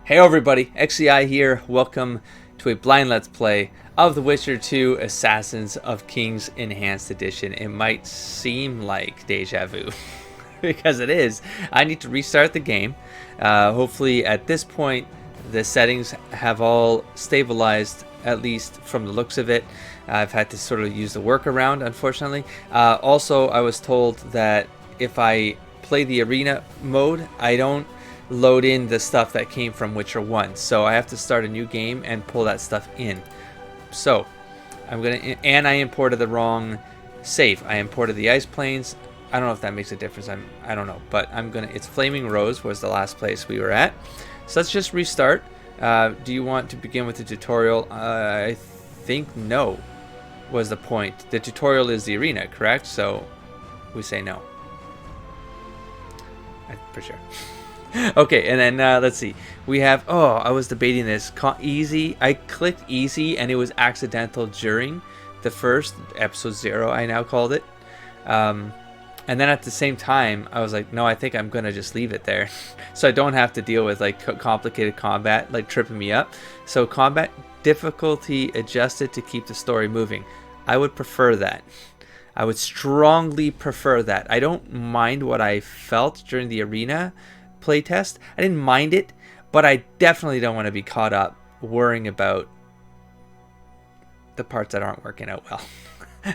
Hey everybody, XCI here. Welcome to a blind let's play of The Witcher 2 Assassins of Kings Enhanced Edition. It might seem like deja vu, because it is. I need to restart the game. Hopefully at this point the settings have all stabilized, at least from the looks of it. I've had to sort of use the workaround, unfortunately. Also, I was told that if I play the arena mode, I don't load in the stuff that came from Witcher 1, so I have to start a new game and pull that stuff in. So and I imported the wrong save. I imported the ice plains. I don't know if that makes a difference. I don't know, but it's Flaming Rose was the last place we were at. So let's just restart. Do you want to begin with the tutorial? I think no was the point. The tutorial is the arena, correct? So we say no. For sure. Okay, and then let's see. We have, I was debating this. Easy. I clicked easy and it was accidental during the first episode 0, I now called it. And then at the same time, I was like, no, I think I'm going to just leave it there. So I don't have to deal with like complicated combat, like tripping me up. So combat difficulty adjusted to keep the story moving. I would prefer that. I would strongly prefer that. I don't mind what I felt during the arena playtest. I didn't mind it, but I definitely don't want to be caught up worrying about the parts that aren't working out well.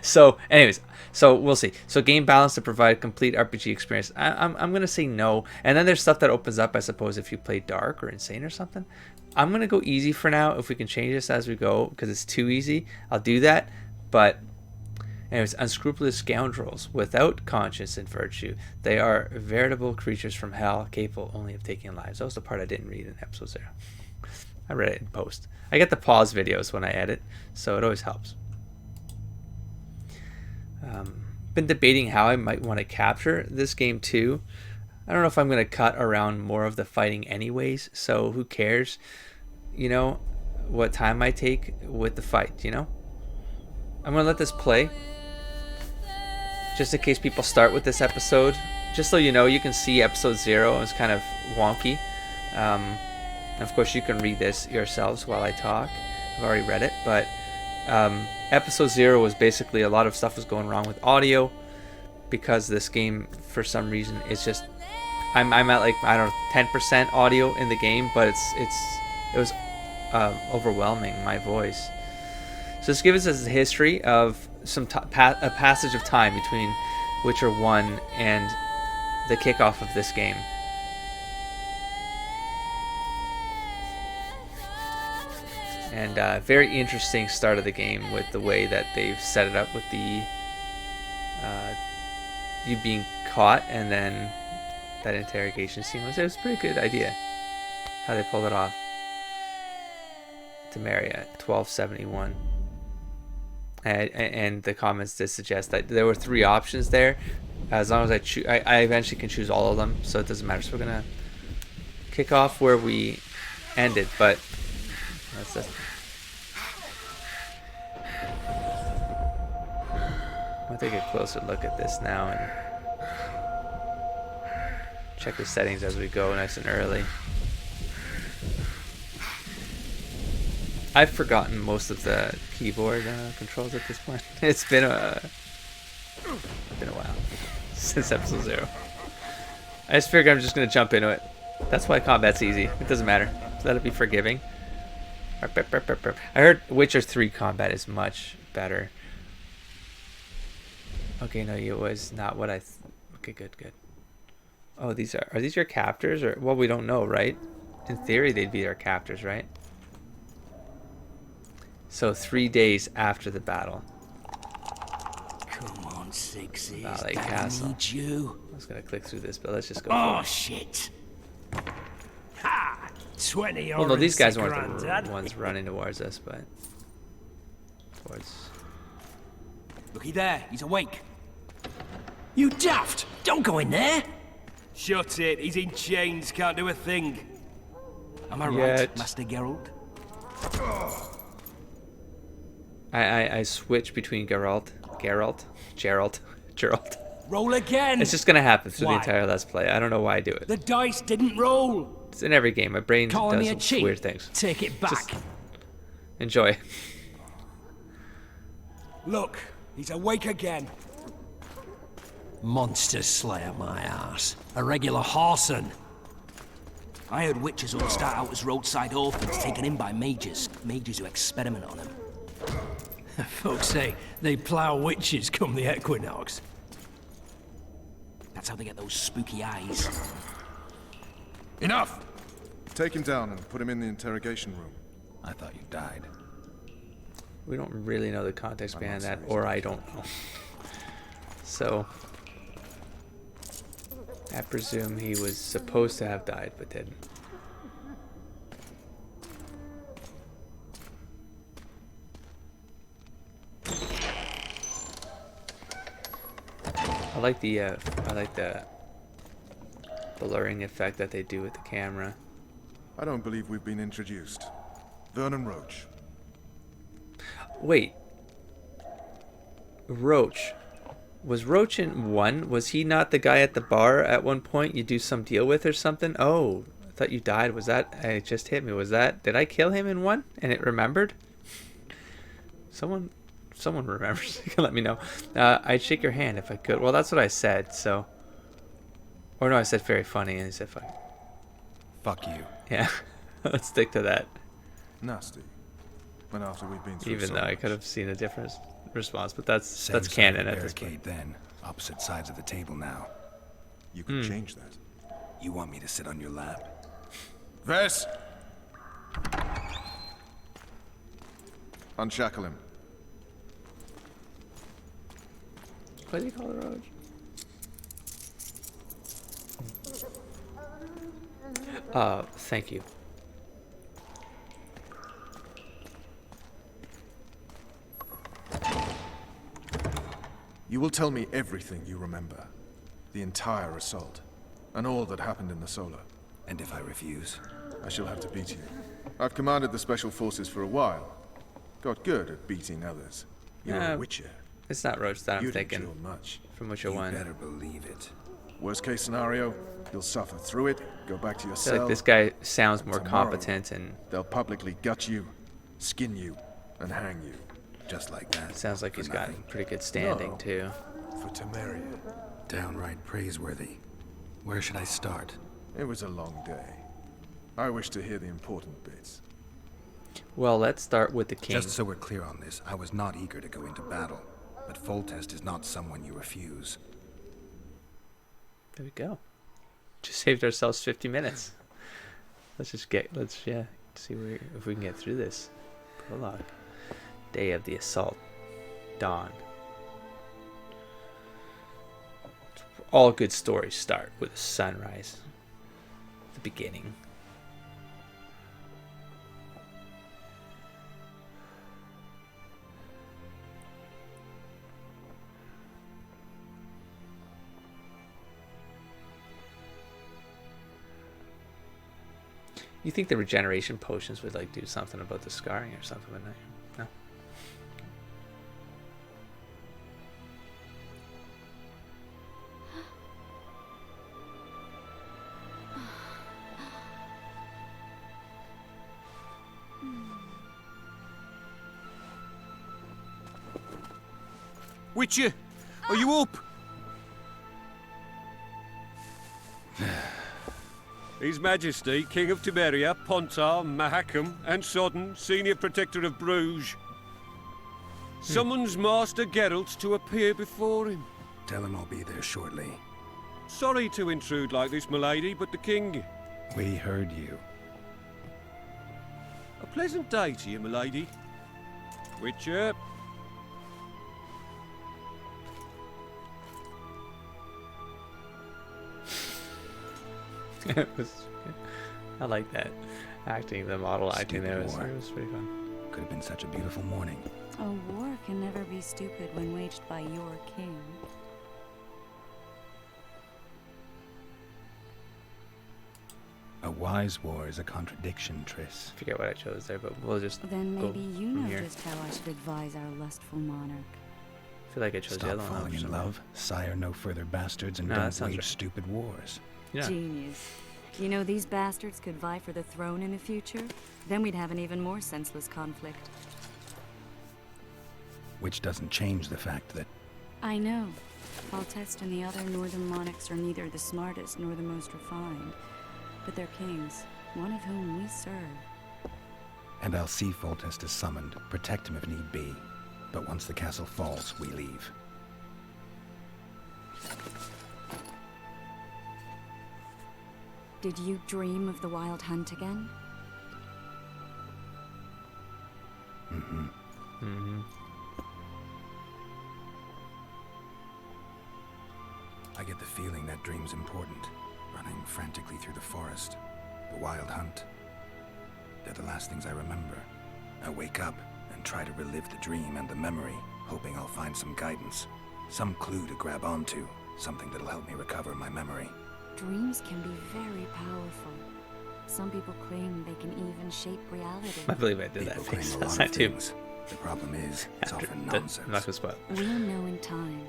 So anyways, so we'll see. So game balance to provide complete RPG experience. I'm gonna say no. And then there's stuff that opens up, I suppose, if you play dark or insane or something. I'm gonna go easy for now. If we can change this as we go, because it's too easy, I'll do that. But anyways, unscrupulous scoundrels without conscience and virtue. They are veritable creatures from hell, capable only of taking lives. That was the part I didn't read in episode 0. I read it in post. I get the pause videos when I edit, so it always helps. Been debating how I might want to capture this game too. I don't know if I'm going to cut around more of the fighting anyways, so who cares, you know, what time I take with the fight, you know? I'm going to let this play. Just in case people start with this episode, just so you know, you can see episode 0. It's kind of wonky. Of course, you can read this yourselves while I talk. I've already read it, but episode 0 was basically a lot of stuff was going wrong with audio because this game, for some reason, it's just I'm at like, I don't know, 10% audio in the game, but it was overwhelming, my voice. So this gives us a history of a passage of time between Witcher 1 and the kickoff of this game. And very interesting start of the game with the way that they've set it up with the you being caught and then that interrogation scene. It was a pretty good idea how they pulled it off. Temeria, 1271. And the comments did suggest that there were 3 options there. As long as I eventually can choose all of them, so it doesn't matter. So we're gonna kick off where we ended, but that's just. I'll take a closer look at this now and check the settings as we go, nice and early. I've forgotten most of the keyboard controls at this point. It's been a while since episode 0. I just figured I'm just gonna jump into it. That's why combat's easy. It doesn't matter. So that'll be forgiving. I heard Witcher 3 combat is much better. Okay, no, it was not what I. Okay, good. Oh, are these your captors, or well, we don't know, right? In theory, they'd be our captors, right? So 3 days after the battle. Come on, Sixes. Valley I Castle. need you. I was gonna click through this, but let's just go. Oh shit! Ha! 20. Well, no, these guys weren't the ones running towards us, but towards. Looky there, he's awake. You daft! Don't go in there. Shut it. He's in chains. Can't do a thing. Am I right, Master Geralt? I switch between Geralt. Roll again. It's just gonna happen through the entire Let's Play. I don't know why I do it. The dice didn't roll. It's in every game. My brain Calling me a does cheat? weird things. Take it back. Just enjoy. Look, he's awake again. Monster slayer, my ass. A regular horson. I heard witches all start out as roadside orphans taken in by mages. Mages who experiment on them. Folks say they plough witches come the equinox. That's how they get those spooky eyes. Enough! Take him down and put him in the interrogation room. I thought you died. We don't really know the context behind that, or I don't know. So, I presume he was supposed to have died, but didn't. I like the blurring effect that they do with the camera. I don't believe we've been introduced. Vernon Roach. Wait. Roach. Was Roach in 1? Was he not the guy at the bar at one point you do some deal with or something? Oh, I thought you died. Was that... It just hit me. Was that... Did I kill him in 1? And it remembered? Someone remembers. You can let me know. I'd shake your hand if I could. Well, that's what I said, so... Or no, I said very funny, and he said fuck. Fuck you. Yeah. Let's stick to that. Nasty. And after we've been through Even so though I much. could have seen a different response, but that's Same side canon of the at this point. barricade then. Opposite sides of the table now. You could change that. You want me to sit on your lap? Ves! Unshackle him. What do you call it, Roach? Thank you. You will tell me everything you remember. The entire assault. And all that happened in the Solar. And if I refuse? I shall have to beat you. I've commanded the Special Forces for a while. Got good at beating others. You're a witcher. It's not Roach that I'm You'd thinking. endure much. From Witcher You 1. better believe it. Worst case scenario, you'll suffer through it, go back to your I feel cell. like this guy sounds more Tomorrow, competent and they'll publicly gut you, skin you, and hang you. Just like that. sounds like For he's got nothing. pretty good standing No. too. For Temeria. Downright praiseworthy. Where should I start? It was a long day. I wish to hear the important bits. Well, let's start with the king. Just so we're clear on this, I was not eager to go into battle. But Foltest is not someone you refuse. There we go. Just saved ourselves 50 minutes. Let's see if we can get through this. Prologue. Day of the assault. Dawn. All good stories start with a sunrise. The beginning. You think the regeneration potions would like do something about the scarring or something, but no. Witcher, are you up? His Majesty, King of Tiberia, Pontar, Mahakam, and Sodden, Senior Protector of Bruges, summons Master Geralt to appear before him. Tell him I'll be there shortly. Sorry to intrude like this, milady, but the King... We heard you. A pleasant day to you, milady. Witcher. I like that acting, the model acting there was, war. it was pretty fun. Could have been such a beautiful morning. A war can never be stupid when waged by your king. A wise war is a contradiction, Triss. I forget what I chose there, but we'll just Then go maybe you from know here. just how I should advise our lustful monarch. I feel like I chose the Stop other one. falling in love, sire no further bastards, and No, that don't sounds wage right. stupid wars. Yeah. Genius. You know, these bastards could vie for the throne in the future. Then we'd have an even more senseless conflict. Which doesn't change the fact that... I know. Foltest and the other northern monarchs are neither the smartest nor the most refined. But they're kings, one of whom we serve. And I'll see Foltest is summoned, protect him if need be. But once the castle falls, we leave. Did you dream of the Wild Hunt again? Mm-hmm. Mm-hmm. I get the feeling that dream's important. Running frantically through the forest. The Wild Hunt. They're the last things I remember. I wake up and try to relive the dream and the memory, hoping I'll find some guidance. Some clue to grab onto. Something that'll help me recover my memory. Dreams can be very powerful. Some people claim they can even shape reality. I believe I did that People face claim a last lot night of too. things. The problem is, it's After often the- nonsense. I'm not gonna spoil. We'll know in time.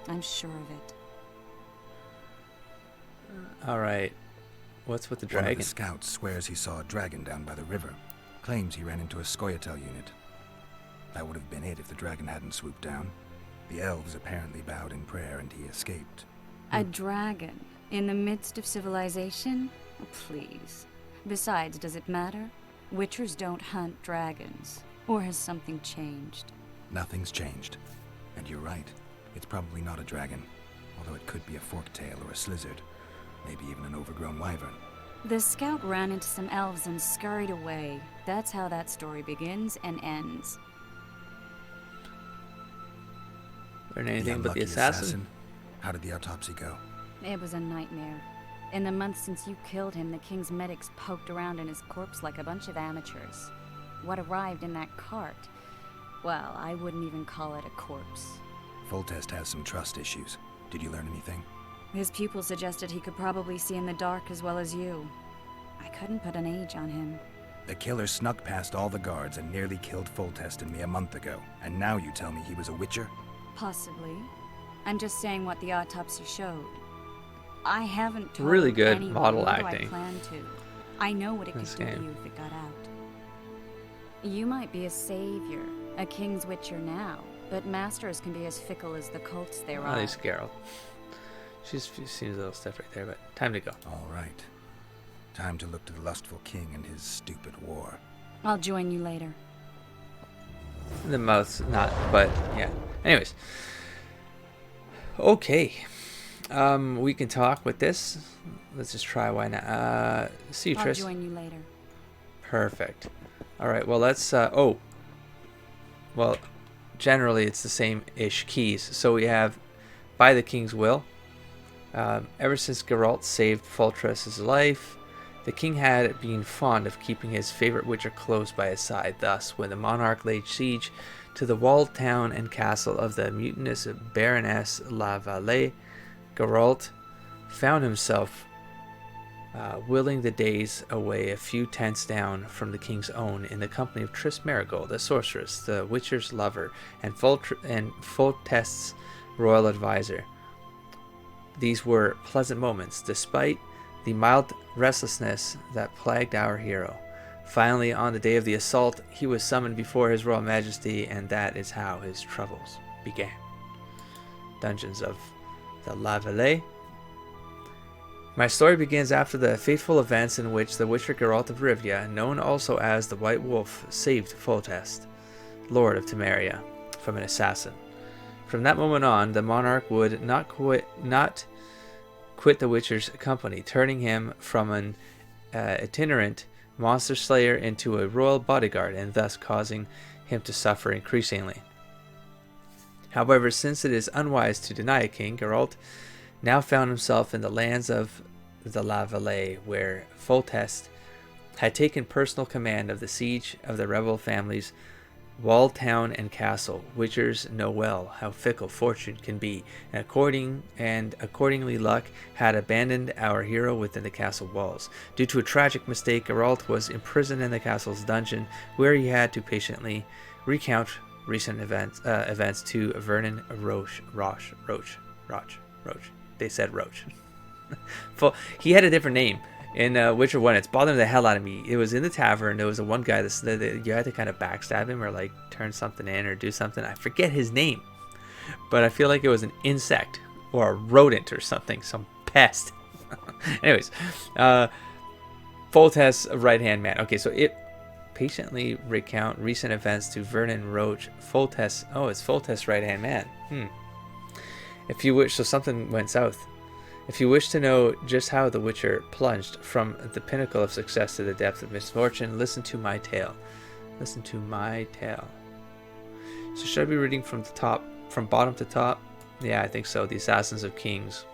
I'm sure of it. All right. What's with the One of dragon? the scouts swears he saw a dragon down by the river. Claims he ran into a Scoia'tael unit. That would have been it if the dragon hadn't swooped down. The elves apparently bowed in prayer and he escaped. A dragon in the midst of civilization? Oh, please. Besides, does it matter? Witchers don't hunt dragons. Or has something changed? Nothing's changed. And you're right. It's probably not a dragon. Although it could be a forktail or a slizzard. Maybe even an overgrown wyvern. The scout ran into some elves and scurried away. That's how that story begins and ends. Learn anything but the unlucky assassin? How did the autopsy go? It was a nightmare. In the months since you killed him, the king's medics poked around in his corpse like a bunch of amateurs. What arrived in that cart? Well, I wouldn't even call it a corpse. Foltest has some trust issues. Did you learn anything? His pupil suggested he could probably see in the dark as well as you. I couldn't put an age on him. The killer snuck past all the guards and nearly killed Foltest and me a month ago. And now you tell me he was a witcher? Possibly. I'm just saying what the autopsy showed. I haven't told Really good anyone, model nor do acting. I plan to. I know what it This could do to game. you if it got out. You might be a savior, a king's witcher now, but masters can be as fickle as the cults they Oh, run. there's Geralt. She seems a little stiff right there, but time to go. All right. Time to look to the lustful king and his stupid war. I'll join you later. The mouth's not, but yeah. Anyways. Okay. We can talk with this. Let's just try. Why not? See you, I'll Triss. join you later. Perfect. All right. Well, let's. Well, generally it's the same-ish keys. So we have, by the king's will. Ever since Geralt saved Foltest's life, the king had been fond of keeping his favorite witcher close by his side. Thus, when the monarch laid siege to the walled town and castle of the mutinous Baroness La Vallée, Geralt found himself willing the days away a few tents down from the king's own in the company of Triss Marigold, the sorceress, the witcher's lover, and Foltest's royal advisor. These were pleasant moments, despite the mild restlessness that plagued our hero. Finally, on the day of the assault, he was summoned before his royal majesty, and that is how his troubles began. Dungeons of the La Vallée. My story begins after the fateful events in which the Witcher Geralt of Rivia, known also as the White Wolf, saved Foltest, Lord of Temeria, from an assassin. From that moment on, the monarch would not quit the Witcher's company, turning him from an itinerant monster slayer into a royal bodyguard, and thus causing him to suffer increasingly. However, since it is unwise to deny a king, Geralt now found himself in the lands of the La Vallée, where Foltest had taken personal command of the siege of the rebel families' walled town and castle. Witchers know well how fickle fortune can be, and accordingly luck had abandoned our hero within the castle walls. Due to a tragic mistake, Geralt was imprisoned in the castle's dungeon, where he had to patiently recount recent events to Vernon Roche. They said Roche. He had a different name In Witcher 1, it's bothering the hell out of me. It was in the tavern. There was a one guy that you had to kind of backstab him or like turn something in or do something. I forget his name, but I feel like it was an insect or a rodent or something, some pest. Anyways, Foltest, right-hand man. Okay, so it patiently recount recent events to Vernon Roach. Foltest, oh, it's Foltest, right-hand man. If you wish, so something went south. If you wish to know just how the Witcher plunged from the pinnacle of success to the depth of misfortune, listen to my tale. Listen to my tale. So should I be reading from the top, from bottom to top? Yeah, I think so. The Assassins of Kings.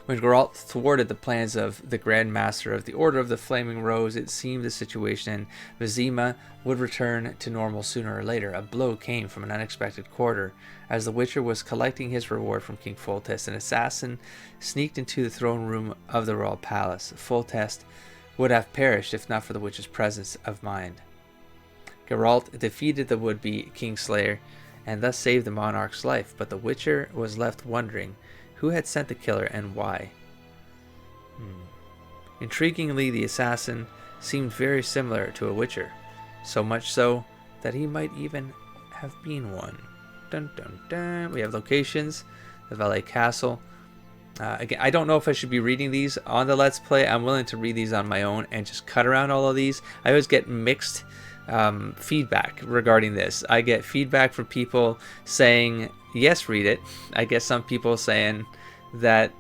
When Geralt thwarted the plans of the Grand Master of the Order of the Flaming Rose, it seemed the situation in Vizima would return to normal sooner or later. A blow came from an unexpected quarter. As the Witcher was collecting his reward from King Foltest, an assassin sneaked into the throne room of the royal palace. Foltest would have perished if not for the Witcher's presence of mind. Geralt defeated the would-be Kingslayer and thus saved the monarch's life, but the Witcher was left wondering who had sent the killer and why. Intriguingly, the assassin seemed very similar to a Witcher, so much so that he might even have been one. Dun dun dun. We have locations, the Valais Castle. Again, I don't know if I should be reading these on the Let's Play. I'm willing to read these on my own and just cut around all of these. I always get mixed feedback regarding this. I get feedback from people saying, yes, read it. I get some people saying that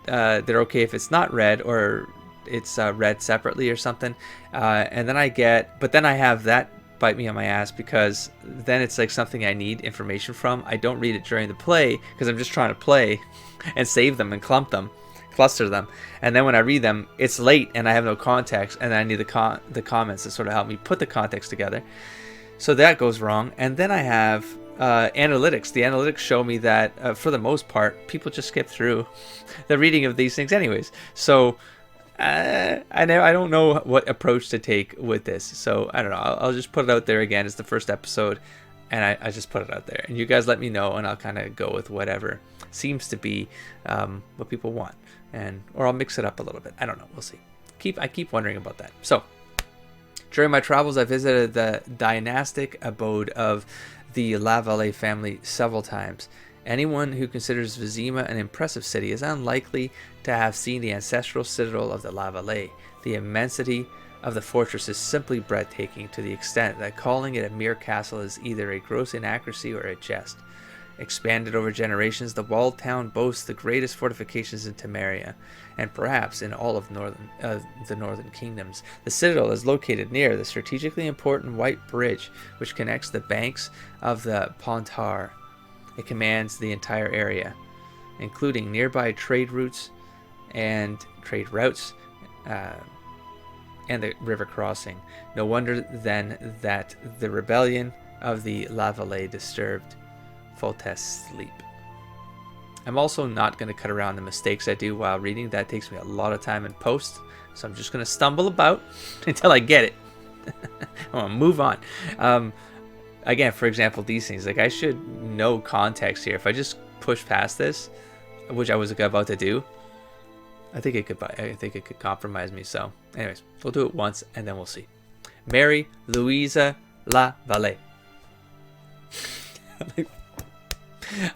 they're okay if it's not read or it's read separately or something. And then but then I have that bite me on my ass because then it's like something I need information from. I don't read it during the play because I'm just trying to play and save them and cluster them, and then when I read them it's late and I have no context, and then I need the comments to sort of help me put the context together, so that goes wrong. And then I have analytics. The analytics show me that for the most part people just skip through the reading of these things anyways, so I don't know what approach to take with this, so I don't know. I'll just put it out there again. It's the first episode and I just put it out there and you guys let me know, and I'll kind of go with whatever seems to be what people want, or I'll mix it up a little bit. I don't know. We'll see. I keep wondering about that. So during my travels, I visited the dynastic abode of the La Valais family several times. Anyone who considers Vizima an impressive city is unlikely to have seen the ancestral citadel of the La Valais. The immensity of the fortress is simply breathtaking, to the extent that calling it a mere castle is either a gross inaccuracy or a jest. Expanded over generations, the walled town boasts the greatest fortifications in Temeria, and perhaps in all of the northern kingdoms. The citadel is located near the strategically important White Bridge, which connects the banks of the Pontar. It commands the entire area, including nearby trade routes and the river crossing. No wonder then that the rebellion of the La Valais disturbed Foltest's sleep. I'm also not going to cut around the mistakes I do while reading. That takes me a lot of time in post, so I'm just going to stumble about until I get it. I'm going to move on. Again, for example, these things, like I should know context here. If I just push past this, which I was about to do, I think it could compromise me. So anyways, we'll do it once and then we'll see. Mary Louisa La Valais.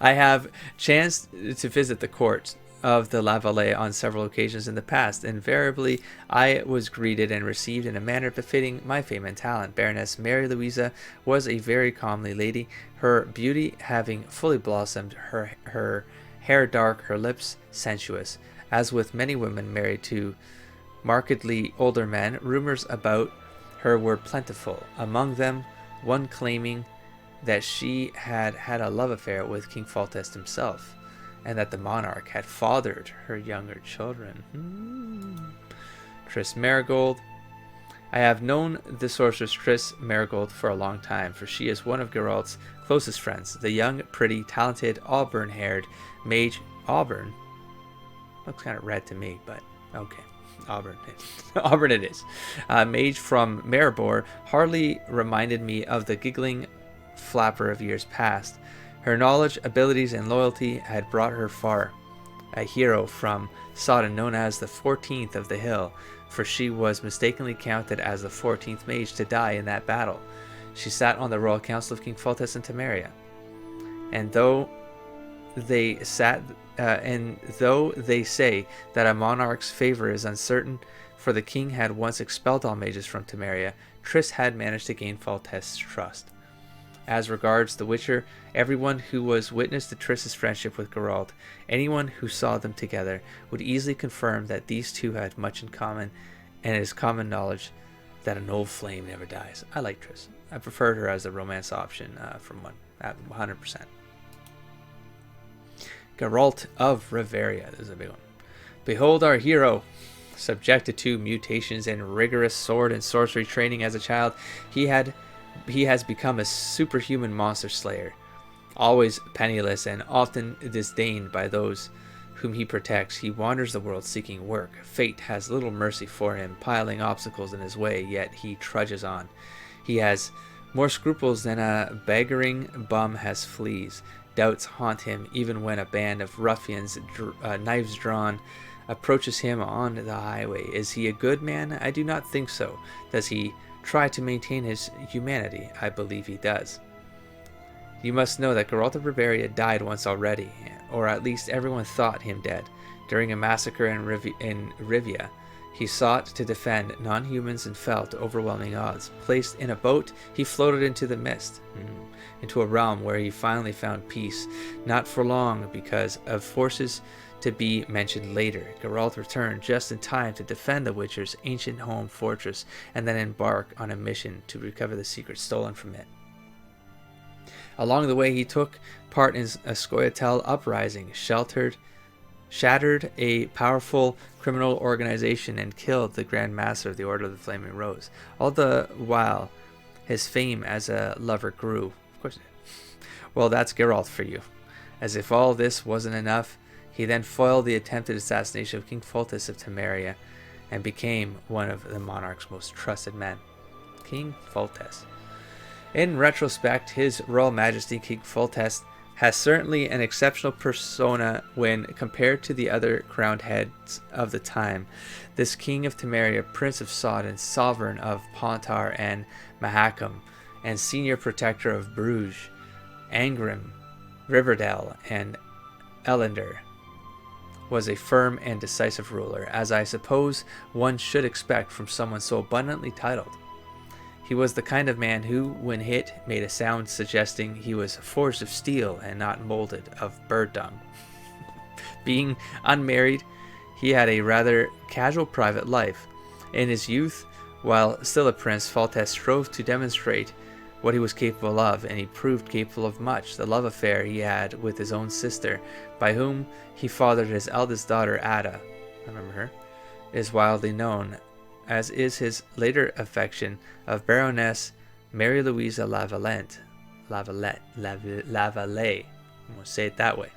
I have chanced to visit the court of the La Valais on several occasions in the past. Invariably, I was greeted and received in a manner befitting my fame and talent. Baroness Mary Louisa was a very comely lady, her beauty having fully blossomed, her hair dark, her lips sensuous. As with many women married to markedly older men, rumors about her were plentiful. Among them, one claiming that she had had a love affair with King Foltest himself, and that the monarch had fathered her younger children. Triss Marigold. I have known the sorceress Triss Marigold for a long time, for she is one of Geralt's closest friends. The young, pretty, talented, auburn-haired mage. Auburn? Looks kind of red to me, but okay. Auburn. Auburn it is. Mage from Maribor hardly reminded me of the giggling flapper of years past. Her knowledge, abilities, and loyalty had brought her far. a hero from Sodden known as the 14th of the Hill, for she was mistakenly counted as the 14th mage to die in that battle. She sat on the royal council of King Foltest and Temeria. And though they say that a monarch's favor is uncertain, for the king had once expelled all mages from Temeria, Triss had managed to gain Foltest's trust. As regards the Witcher, everyone who was witness to Triss's friendship with Geralt, anyone who saw them together, would easily confirm that these two had much in common, and it is common knowledge that an old flame never dies. I like Triss. I preferred her as the romance option from 100%. Geralt of Riveria. This is a big one. Behold our hero. Subjected to mutations and rigorous sword and sorcery training as a child, he has become a superhuman monster slayer. Always penniless and often disdained by those whom he protects, he wanders the world seeking work. Fate has little mercy for him, piling obstacles in his way, yet he trudges on. He has more scruples than a beggaring bum has fleas. Doubts haunt him even when a band of ruffians, knives drawn, approaches him on the highway. Is he a good man? I do not think so. Does he try to maintain his humanity? I believe he does. You must know that Geralt of Riveria died once already, or at least everyone thought him dead. During a massacre in Rivia, he sought to defend non-humans and fell to overwhelming odds. Placed in a boat, he floated into the mist, into a realm where he finally found peace. Not for long, because of forces to be mentioned later. Geralt returned just in time to defend the Witcher's ancient home fortress and then embark on a mission to recover the secret stolen from it. Along the way, he took part in a Scoia'tael uprising, shattered a powerful criminal organization, and killed the Grand Master of the Order of the Flaming Rose. All the while, his fame as a lover grew. Of course it did. Well, that's Geralt for you. As if all this wasn't enough, he then foiled the attempted assassination of King Foltest of Temeria and became one of the monarch's most trusted men. King Foltest. In retrospect, His Royal Majesty King Foltest has certainly an exceptional persona when compared to the other crowned heads of the time. This King of Temeria, Prince of Sodden, Sovereign of Pontar and Mahakam, and Senior Protector of Bruges, Angrim, Riverdale, and Elendor, was a firm and decisive ruler, as I suppose one should expect from someone so abundantly titled. He was the kind of man who, when hit, made a sound suggesting he was forged of steel and not molded of bird dung. Being unmarried, he had a rather casual private life. In his youth, while still a prince, Foltest strove to demonstrate what he was capable of, and he proved capable of much. The love affair he had with his own sister, by whom he fathered his eldest daughter, Ada, I remember her, is widely known, as is his later affection of Baroness Mary Louisa Lavalette. I'm going to say it that way,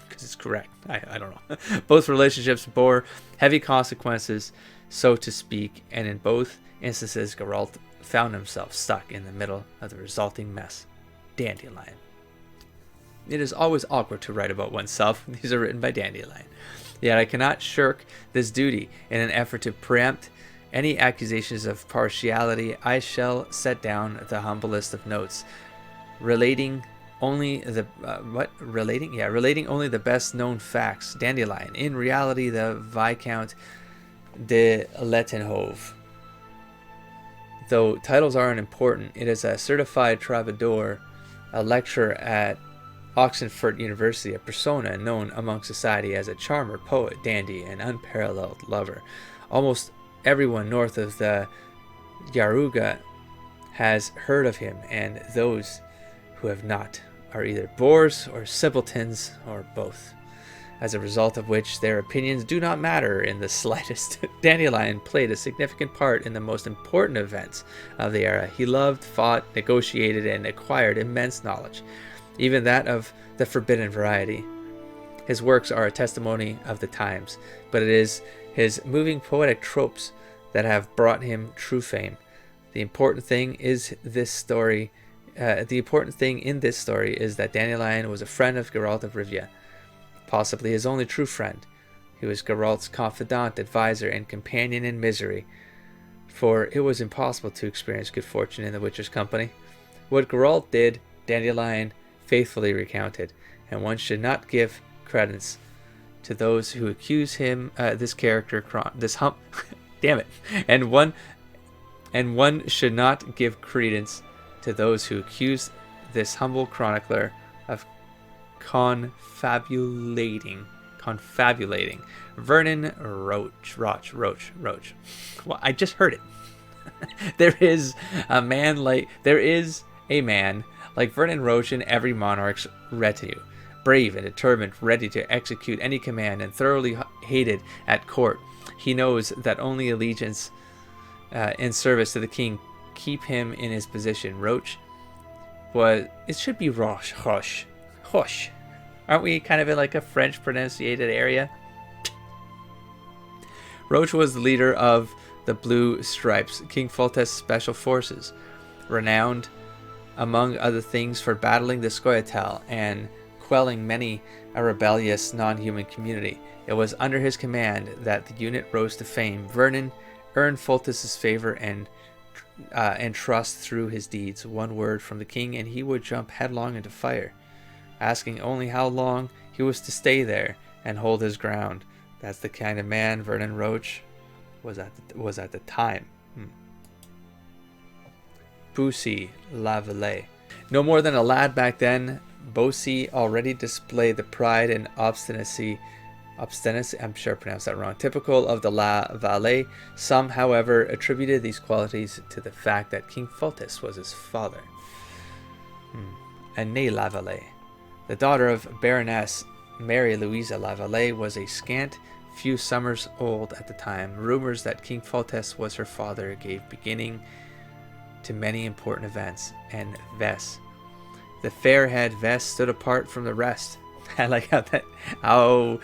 because it's correct. I don't know. Both relationships bore heavy consequences, so to speak, and in both instances, Geralt found himself stuck in the middle of the resulting mess. Dandelion. It is always awkward to write about oneself. These are written by Dandelion. Yet I cannot shirk this duty. In an effort to preempt any accusations of partiality, I shall set down the humblest of notes, relating only the best known facts. Dandelion, in reality, the Viscount de Lettenhove. Though titles aren't important, it is a certified troubadour, a lecturer at Oxenford University, a persona known among society as a charmer, poet, dandy, and unparalleled lover. Almost everyone north of the Yaruga has heard of him, and those who have not are either boors or simpletons or both, as a result of which their opinions do not matter in the slightest. Dandelion played a significant part in the most important events of the era. He loved, fought, negotiated, and acquired immense knowledge, even that of the forbidden variety. His works are a testimony of the times, but it is his moving poetic tropes that have brought him true fame. The important thing in this story is that Dandelion was a friend of Geralt of Rivia. possibly his only true friend. He was Geralt's confidant, advisor, and companion in misery, for it was impossible to experience good fortune in the Witcher's company. What Geralt did, Dandelion faithfully recounted, and one should not give credence to those who accuse him. Damn it, and one should not give credence to those who accuse this humble chronicler of confabulating. Vernon Roach. Well, I just heard it. There is a man like Vernon Roach in every monarch's retinue, brave and determined, ready to execute any command, and thoroughly hated at court. He knows that only allegiance and service to the king keep him in his position. Roach it should be Roche. Aren't we kind of in like a French pronunciated area? Roach was the leader of the Blue Stripes, King Foltest's special forces, renowned among other things for battling the Scoia'tael and quelling many a rebellious non-human community. It was under his command that the unit rose to fame. Vernon earned Foltest's favor and trust through his deeds. One word from the king and he would jump headlong into fire, asking only how long he was to stay there and hold his ground. That's the kind of man Vernon Roach was at the time. Bussy Lavallee. No more than a lad back then, Bussy already displayed the pride and obstinacy, I'm sure I pronounced that wrong, typical of the La Vallée. Some, however, attributed these qualities to the fact that King Foltest was his father. Année Lavallee, the daughter of Baroness Mary Louisa Lavallee, was a scant few summers old at the time. Rumors that King Foltest was her father gave beginning to many important events, and Vess, the fair-haired Vess, stood apart from the rest. I like how that. Oh,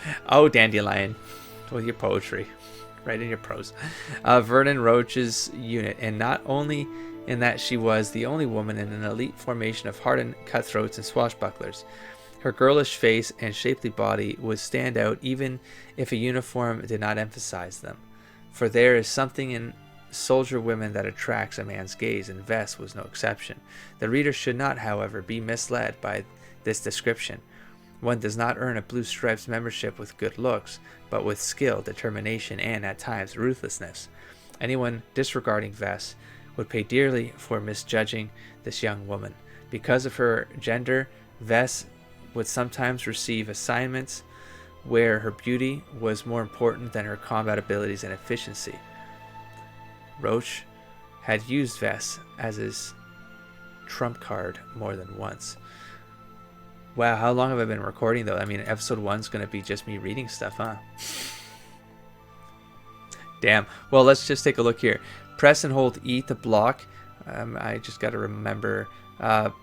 Dandelion, with your poetry, right in your prose. Vernon Roach's unit, and not only in that she was the only woman in an elite formation of hardened cutthroats and swashbucklers. Her girlish face and shapely body would stand out even if a uniform did not emphasize them, for there is something in soldier women that attracts a man's gaze, and Vess was no exception. The reader should not, however, be misled by this description. One does not earn a Blue Stripes membership with good looks, but with skill, determination, and, at times, ruthlessness. Anyone disregarding Vess would pay dearly for misjudging this young woman. Because of her gender, Vess would sometimes receive assignments where her beauty was more important than her combat abilities and efficiency. Roach had used Vess as his trump card more than once. Wow, how long have I been recording though? I mean, episode 1's going to be just me reading stuff, huh? Damn. Well, let's just take a look here. Press and hold E to block. I just got to remember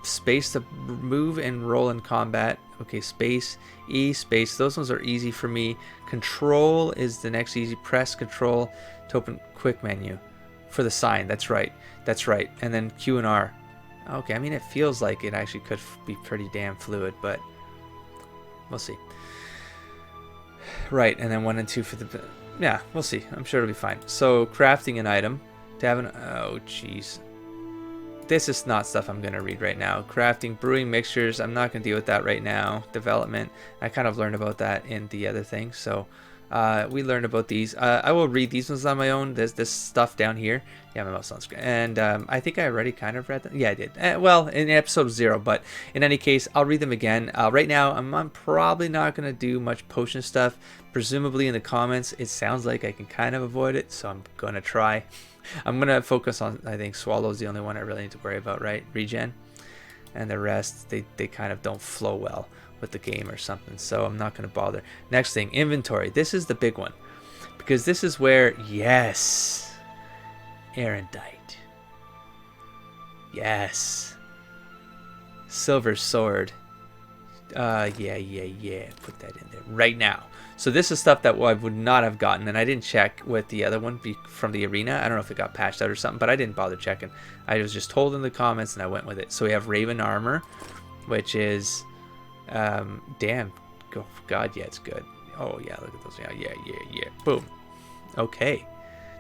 space to move and roll in combat. Okay, space, E, space. Those ones are easy for me. Control is the next easy. Press Control to open quick menu. For the sign, that's right. And then Q and R. Okay, I mean, it feels like it actually could be pretty damn fluid, but we'll see. Right, and then 1 and 2 for the... Yeah, we'll see. I'm sure it'll be fine. So, crafting an item. To have an... Oh, jeez. This is not stuff I'm going to read right now. Crafting, brewing mixtures. I'm not going to deal with that right now. Development. I kind of learned about that in the other thing, so... we learned about these. I will read these ones on my own. There's this stuff down here. Yeah, my mouse on screen. And I think I already kind of read them. Yeah, I did. Well, in episode 0, but in any case, I'll read them again. Right now, I'm probably not going to do much potion stuff. Presumably in the comments, it sounds like I can kind of avoid it, so I'm going to try. I'm going to focus on, I think, Swallow's the only one I really need to worry about, right? Regen. And the rest, they kind of don't flow well with the game or something, so I'm not going to bother. Next thing, inventory. This is the big one, because this is where, yes, Erendite, yes, silver sword, yeah, put that in there right now. So this is stuff that I would not have gotten, and I didn't check with the other one from the arena. I don't know if it got patched out or something, but I didn't bother checking. I was just told in the comments and I went with it. So we have Raven armor, which is damn Oh, God, yeah, it's good. Oh, yeah, look at those. Yeah. Boom. Okay.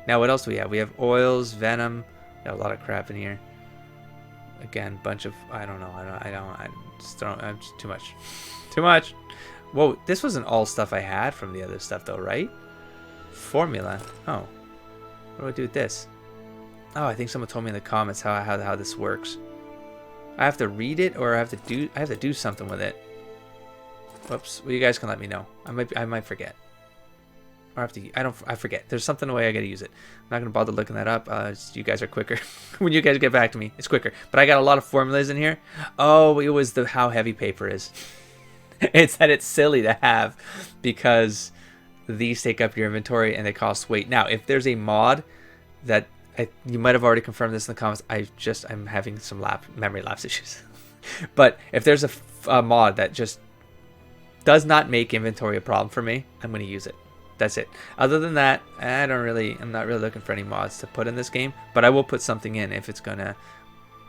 Now, what else do we have? We have oils, venom. Got a lot of crap in here. Again, bunch of... I don't know. I'm just too much. Too much. Whoa, this wasn't all stuff I had from the other stuff, though, right? Formula. Oh. What do I do with this? Oh, I think someone told me in the comments how this works. I have to read it, or I have to do something with it. Whoops. Well, you guys can let me know. I might forget. Or I forget. There's something way I gotta use it. I'm not gonna bother looking that up. You guys are quicker. When you guys get back to me, it's quicker. But I got a lot of formulas in here. Oh, it was how heavy paper is. It's that it's silly to have because these take up your inventory and they cost weight. Now, if there's a mod that you might have already confirmed this in the comments. I'm having some memory lapse issues. But if there's a mod that just does not make inventory a problem for me, I'm going to use it. That's it. Other than that, I'm not really looking for any mods to put in this game, but I will put something in if it's going to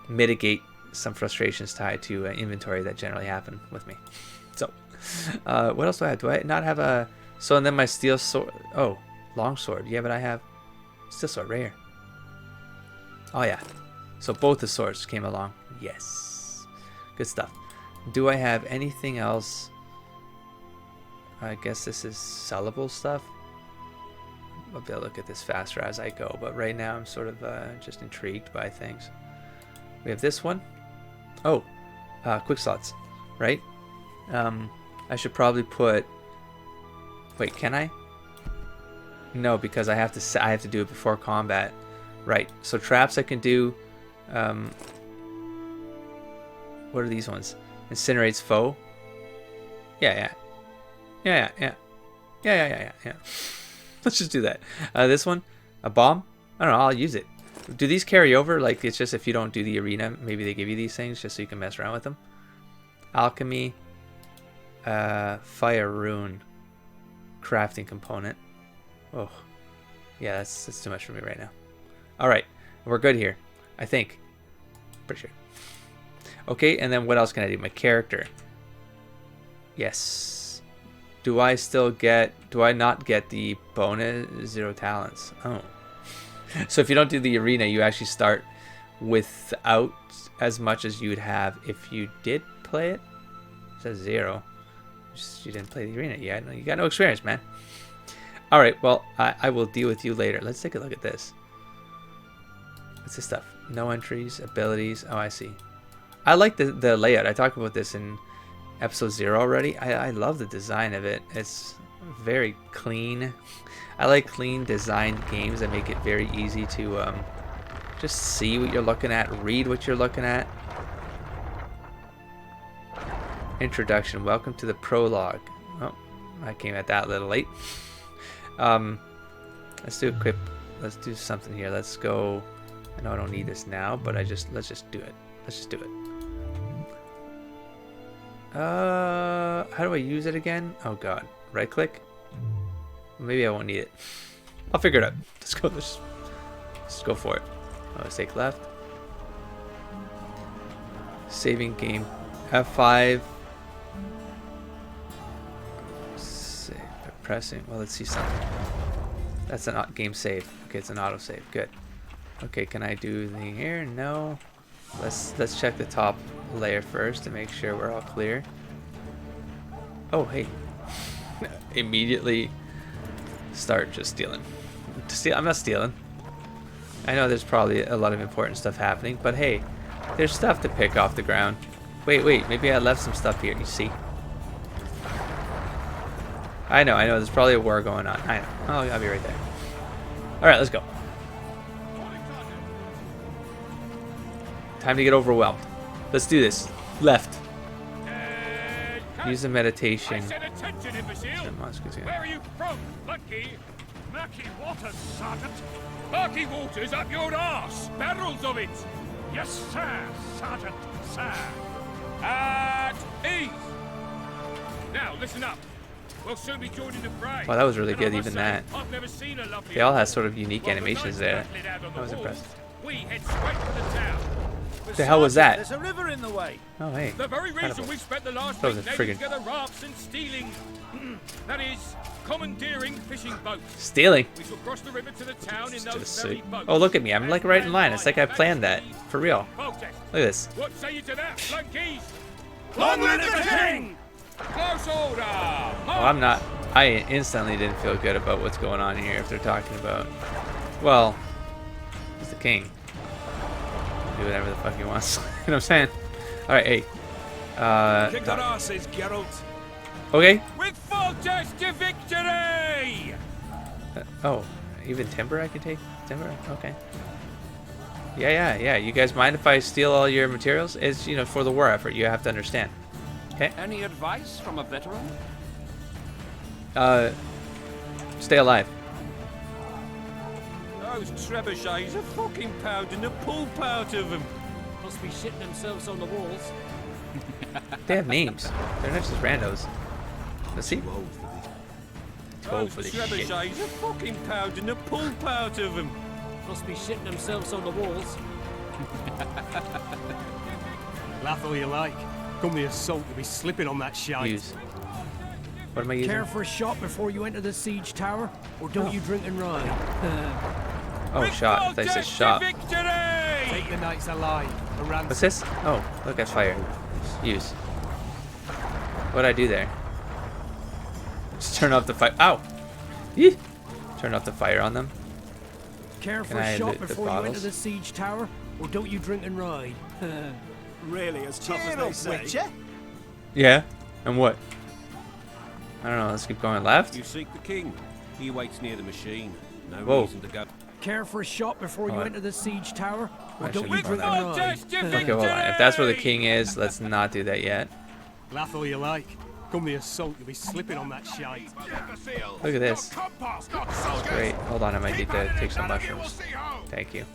mitigate some frustrations tied to inventory that generally happen with me. So, what else do I have? Do I not have a... So, and then my steel sword... Oh, long sword. Yeah, but I have steel sword right here. Oh, yeah. So both the swords came along. Yes. Good stuff. Do I have anything else? I guess this is sellable stuff. I'll be able to look at this faster as I go, but right now I'm sort of just intrigued by things. We have this one. Oh, quick slots, right? I should probably put... Wait, can I? No, because I have to do it before combat. Right. So traps I can do. What are these ones? Incinerates foe. Yeah. Let's just do that. This one, a bomb. I don't know. I'll use it. Do these carry over? Like, it's just if you don't do the arena, maybe they give you these things just so you can mess around with them. Alchemy. Fire rune. Crafting component. Oh, yeah. That's too much for me right now. All right, we're good here, I think. Pretty sure. Okay, and then what else can I do? My character. Yes. Do I not get the bonus 0 talents? Oh. So if you don't do the arena, you actually start without as much as you would have if you did play it. It says 0. You didn't play the arena. You got no experience, man. All right, well, I will deal with you later. Let's take a look at this. What's this stuff? No entries, abilities. Oh, I see. I like the layout. I talked about this in episode 0 already. I love the design of it. It's very clean. I like clean designed games that make it very easy to just see what you're looking at, read what you're looking at. Introduction. Welcome to the prologue. Oh, I came at that a little late. Let's do a quick. Let's do something here. Let's go. I know I don't need this now, but let's just do it. Let's just do it. How do I use it again? Oh God, right click. Maybe I won't need it. I'll figure it out. Let's go. Let's go for it. Oh, let's take left. Saving game. F5. Save by pressing. Well, let's see something. That's an game save. Okay, it's an auto save. Good. Okay, can I do anything here? No. Let's check the top layer first to make sure we're all clear. Oh, hey. Immediately start just stealing. I'm not stealing. I know there's probably a lot of important stuff happening, but hey, there's stuff to pick off the ground. Wait, maybe I left some stuff here, you see? I know, there's probably a war going on. I know. Oh, I'll be right there. Alright, let's go. Time to get overwhelmed. Let's do this. Left. Use the meditation. Where are you from, Lucky? Lucky Waters, Sergeant. Lucky Waters up your arse. Barrels of it. Yes, sir, Sergeant, sir. At ease. Now, listen up. We'll soon be joining the fray. Wow, that was really good, even that. I've never seen a lovely. They all have sort of unique animations there. I was impressed. We head straight for the town. The hell was that? There's a river in the way. Oh, hey. The very reason Incredible. we've spent the last That was week a nailing friggin- together rafts and stealing, that is, commandeering fishing boats. Stealing. We shall cross the river to the town in Just those very sick. boats. Oh, look at me. I'm like right in line. It's like I planned that. For real. Protest. Look at this. What say you to that, flunkies? Long live the king! Close order! Oh, I'm not. I instantly didn't feel good about what's going on here if they're talking about. Well, he's the king. Do whatever the fuck he wants. You know what I'm saying? Alright, hey. Kick their asses, Geralt. Okay. With Foltest to victory! Oh, even timber I can take? Timber? Okay. Yeah. You guys mind if I steal all your materials? It's, you know, for the war effort. You have to understand. Okay? Any advice from a veteran? Stay alive. Those trebuchets are fucking pounding the pulp out of them. Must be shitting themselves on the walls. They have names. They're not just randos. Let's see. Too old Those for this shit. trebuchets are fucking pounding the pulp out of them. Must be shitting themselves on the walls. Laugh all you like. Come the assault, you'll be slipping on that shite. Use. What am I using? Care for a shot before you enter the siege tower? Or don't you drink and ride? Oh, shot. They said shot. Victory! Take the knights alive. A ransom. What's this? Oh, look at fire. Use. What'd I do there? Just turn off the fire. Ow! Yee! Turn off the fire on them. Care Can for I a shot loot the before you enter bottles? the siege tower? Or don't you drink and ride? Really, as tough as they say. Witcher? Yeah. And what? I don't know. Let's keep going left. You seek the king. He waits near the machine. No Whoa. reason to go. Care for a shot before you Alright. enter the siege tower? Or I don't shouldn't you have drink done and ride? Foltest to Okay, hold on. If that's where the king victory! is, let's not do that yet. Laugh all you like. Come the assault, you'll be slipping on that shite. Look at this. Great. Hold on. I might need to take some mushrooms. Thank you.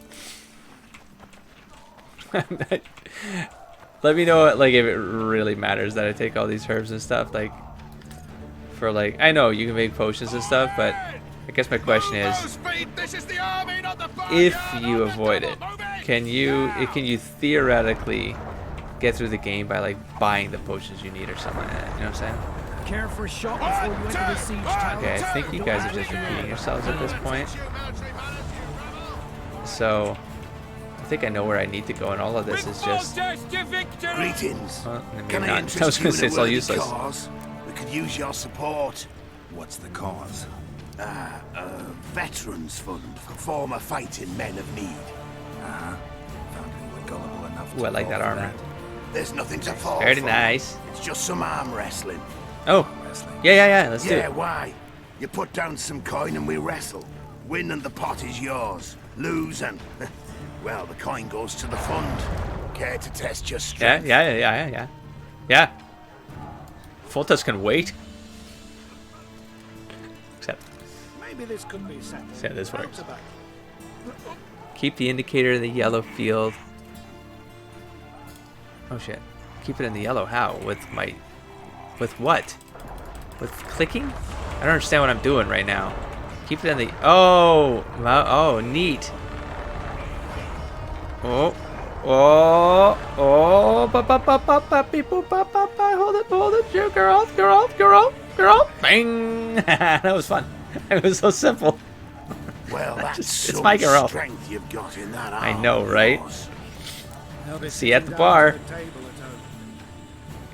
Let me know, like, if it really matters that I take all these herbs and stuff. Like, for like, I know you can make potions and stuff, but I guess my question is, if you avoid it, can you theoretically get through the game by like buying the potions you need or something like that? You know what I'm saying? Care for a shot before you enter the siege tower? Okay, I think you guys are just repeating yourselves at this point. So, I think I know where I need to go, and all of this is just. Foltest to victory! Greetings. Well, maybe Can I not. interest I was you gonna in say a it's all worthy useless. cause? We could use your support. What's the cause? A veterans fund for former fighting men of need. Found anyone gullible enough Ooh, I like fall that for armor. There's nothing to fall Very for. nice. It's just some arm wrestling. Oh, Wrestling. yeah. Let's do Yeah, it. why? You put down some coin and we wrestle. Win and the pot is yours. Lose and, well, the coin goes to the fund. Care to test your strength? Yeah. Foltest can wait. Except, Maybe this could be settled. see how this works. Keep the indicator in the yellow field. Oh shit. Keep it in the yellow. How? With what? With clicking? I don't understand what I'm doing right now. Keep it in the. Oh, neat. Oh, hold it, girl. Bang! That was fun. It was so simple. Well, that's It's some my girl. strength you've got in that arm. I know, of right? yours. See you at the bar.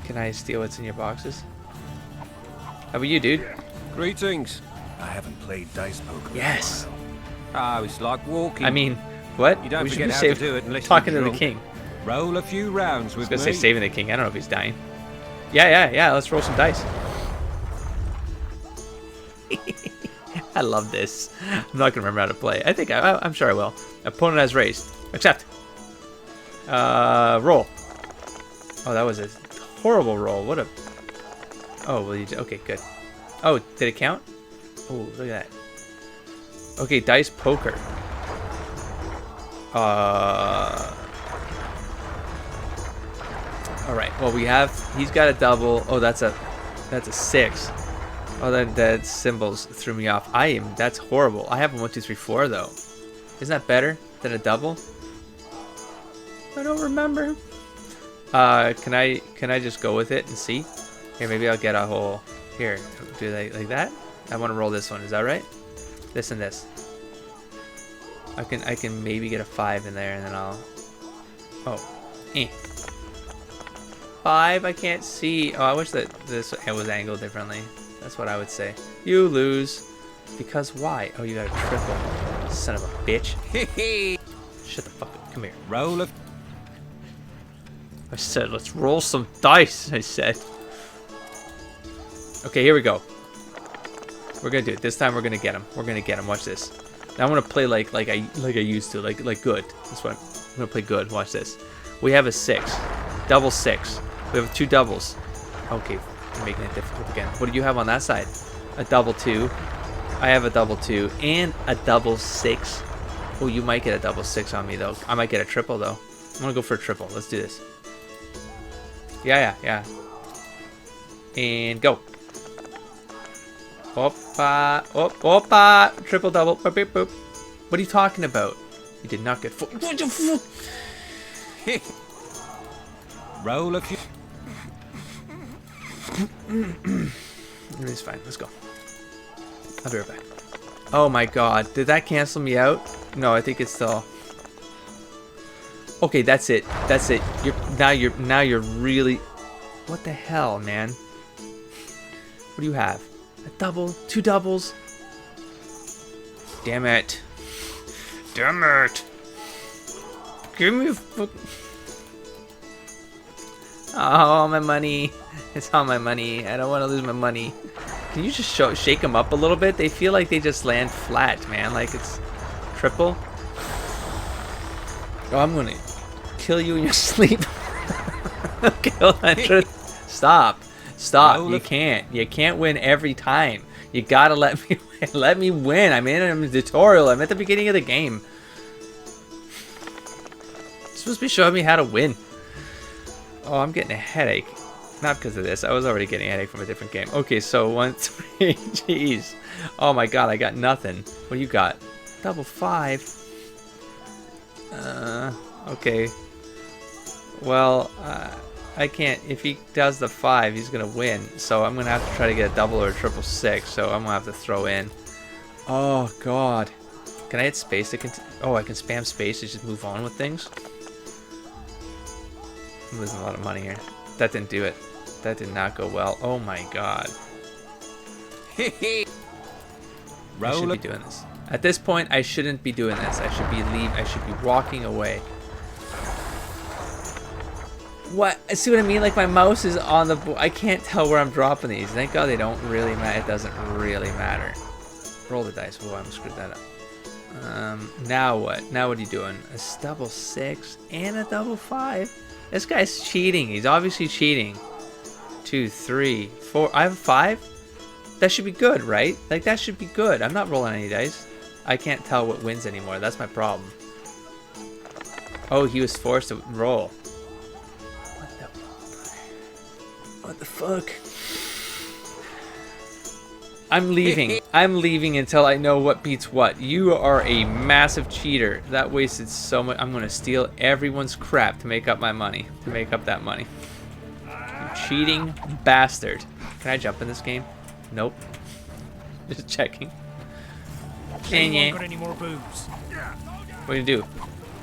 Can I steal what's in your boxes? How about you, dude? Greetings. I haven't played dice poker. Yes. Ah, it's like walking. I mean, what? You don't We should forget be how safe to do it unless talking you're to the drunk. king. Roll a few rounds I was with gonna me. say saving the king. I don't know if he's dying. Yeah. Let's roll some dice. I love this. I'm not gonna remember how to play. I think I'm sure I will. Opponent has raised. Accept. Roll. Oh, that was a horrible roll. What a. Oh, well, okay, good. Oh, did it count? Oh, look at that. Okay, dice poker. All right. Well, he's got a double. Oh, that's a 6. Oh, that symbols threw me off. That's horrible. I have a 1, 2, 3, 4 though. Isn't that better than a double? I don't remember. Can I just go with it and see? Here, maybe I'll get a whole. Here, do they like that? I want to roll this one. Is that right? This and this. I can maybe get a 5 in there, and then I'll. Oh, 5. I can't see. Oh, I wish that this was angled differently. That's what I would say. You lose. Because why? Oh, you got a triple. Son of a bitch. Shut the fuck up. Come here. Roll of. I said, let's roll some dice. I said. Okay, here we go. We're gonna do it. This time we're gonna get him. We're gonna get him. Watch this. Now I'm gonna play like I used to, like good. That's what I'm gonna play good. Watch this. We have a 6, double 6. We have 2 doubles. Okay, I'm making it difficult again. What do you have on that side? A double 2. I have a double 2 and a double 6. Oh, you might get a double 6 on me though. I might get a triple though. I'm gonna go for a triple. Let's do this. Yeah. And go. Opa, opa, triple double. Boop, boop, boop. What are you talking about? You did not get full. Roll a few. It's fine. Let's go. I'll be right back. Oh my god. Did that cancel me out? No, I think it's still. Okay, that's it. That's it. Now you're really. What the hell, man? What do you have? A double? 2 doubles? Damn it. Damn it. Give me a Oh, my money. It's all my money. I don't want to lose my money. Can you just shake them up a little bit? They feel like they just land flat, man. Like it's triple. Oh, I'm going to kill you in your sleep. Okay, hold on. Stop. You can't win every time. You gotta let me win. I'm in a tutorial. I'm at the beginning of the game. You're supposed to be showing me how to win. Oh, I'm getting a headache. Not because of this. I was already getting a headache from a different game. Okay, so 1, 3. Jeez. Oh my god, I got nothing. What do you got? Double 5. Okay. Well, I can't. If he does the 5, he's gonna win. So I'm gonna have to try to get a double or a triple 6. So I'm gonna have to throw in. Oh god. Can I hit space? Oh, I can spam space to just move on with things. I'm losing a lot of money here. That didn't do it. That did not go well. Oh my god. I should be doing this. At this point, I shouldn't be doing this. I should be walking away. What? See what I mean? Like my mouse is on the I can't tell where I'm dropping these. Thank god they don't really matter. It doesn't really matter. Roll the dice. Oh, I almost screwed that up. Now what? Now what are you doing? A double 6 and a double 5? This guy's cheating. He's obviously cheating. 2, 3, 4. I have a 5? That should be good, right? Like that should be good. I'm not rolling any dice. I can't tell what wins anymore. That's my problem. Oh, he was forced to roll. What the fuck? I'm leaving. I'm leaving until I know what beats what. You are a massive cheater. That wasted so much. I'm gonna steal everyone's crap to make up my money. To make up that money. You cheating bastard. Can I jump in this game? Nope. Just checking. Anyone got any more booze? What are you gonna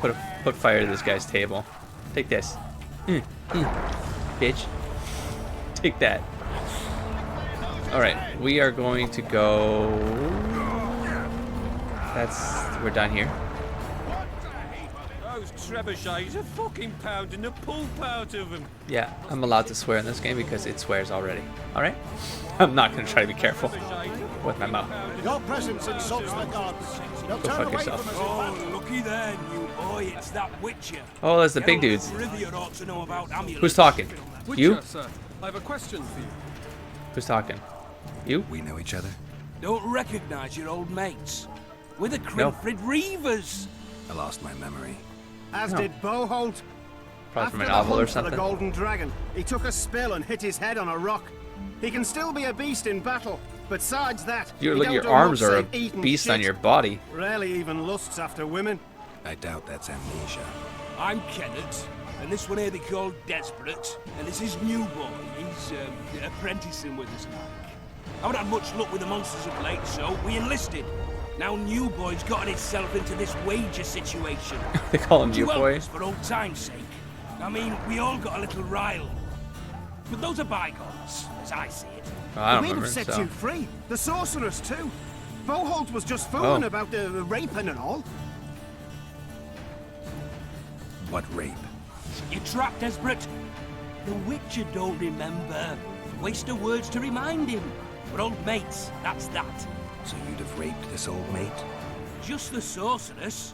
do? Put fire to this guy's table. Take this. Bitch. Take that. Alright, we are going to go... We're done here. Those trebuchets are fucking pounding the pulp out of them. Yeah, I'm allowed to swear in this game because it swears already. Alright? I'm not going to try to be careful with my mouth. Your presence insults the gods. Go fuck yourself. Oh, looky there, you boy. It's that Witcher. Oh, that's the big dudes. Who's Who's talking? You? Sir, I have a question for you. Who's talking? You? We know each other? Don't recognize your old mates. We're the Crimfrid Reavers. I lost my memory. As No. did Boholt. Probably from After an the novel or hunt for something. the Golden Dragon, he took a spill and hit his head on a rock. He can still be a beast in battle. Besides that, he Look, don't your do arms much are a save eating beast on shit. your body. Rarely even lusts after women. I doubt that's amnesia. I'm Kenneth, and this one here they call Desperate, and this is New Boy. He's apprenticing with us, like. I haven't had much luck with the monsters of late, so we enlisted. Now New Boy's gotten itself into this wager situation. They call him New Would you Boy. help us for old time's sake? I mean, we all got a little rile. But those are bygones, as I see it. I don't We'd remember. have set So. you free. The sorceress too. Boholt was just fooling about the raping and all. What rape? You trapped, Desperate. The Witcher don't remember. Waste of words to remind him. We're old mates, that's that. So you'd have raped this old mate? Just the sorceress.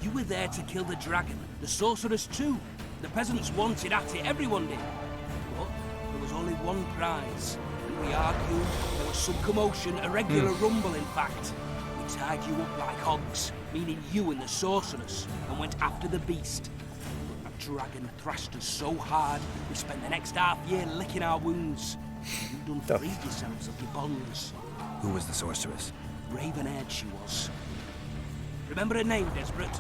You were there to kill the dragon. The sorceress too. The peasants wanted at it, everyone did. But there was only one prize. And we argued, there was some commotion, a regular rumble in fact. We tied you up like hogs, meaning you and the sorceress, and went after the beast. But that dragon thrashed us so hard, we spent the next half year licking our wounds. You done freed yourselves of your bonds. Who was the sorceress? Raven-haired she was. Remember her name, Desperate?